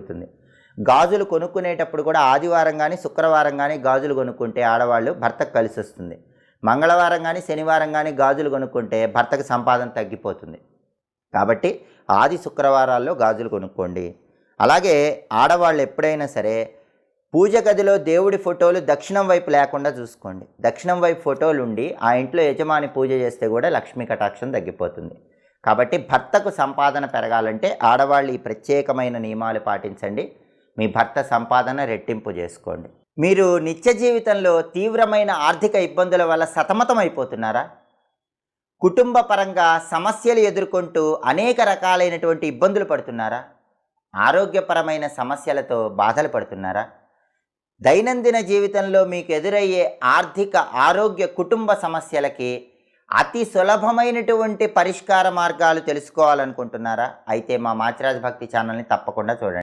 అవుతుంది. గాజులు కొనుక్కునేటప్పుడు కూడా ఆదివారం కానీ శుక్రవారం కానీ గాజులు కొనుక్కుంటే ఆడవాళ్ళు భర్తకు కలిసి వస్తుంది. మంగళవారం కానీ శనివారం కానీ గాజులు కొనుక్కుంటే భర్తకు సంపాదన తగ్గిపోతుంది. కాబట్టి ఆది శుక్రవారాల్లో గాజులు కొనుక్కోండి. అలాగే ఆడవాళ్ళు ఎప్పుడైనా సరే పూజ గదిలో దేవుడి ఫోటోలు దక్షిణం వైపు లేకుండా చూసుకోండి. దక్షిణం వైపు ఫోటోలు ఉండి ఆ ఇంట్లో యజమాని పూజ చేస్తే కూడా లక్ష్మీ కటాక్షం తగ్గిపోతుంది. కాబట్టి భర్తకు సంపాదన పెరగాలంటే ఆడవాళ్ళు ఈ ప్రత్యేకమైన నియమాలు పాటించండి. మీ భర్త సంపాదన రెట్టింపు చేసుకోండి. మీరు నిత్య జీవితంలో తీవ్రమైన ఆర్థిక ఇబ్బందుల వల్ల సతమతం అయిపోతున్నారా? కుటుంబ పరంగా సమస్యలు ఎదుర్కొంటూ అనేక రకాలైనటువంటి ఇబ్బందులు పడుతున్నారా? ఆరోగ్యపరమైన సమస్యలతో బాధలు పడుతున్నారా? దైనందిన జీవితంలో మీకు ఎదురయ్యే ఆర్థిక, ఆరోగ్య, కుటుంబ సమస్యలకి అతి సులభమైనటువంటి పరిష్కార మార్గాలు తెలుసుకోవాలనుకుంటున్నారా? అయితే మా మాచిరాజు భక్తి ఛానల్ని తప్పకుండా చూడండి.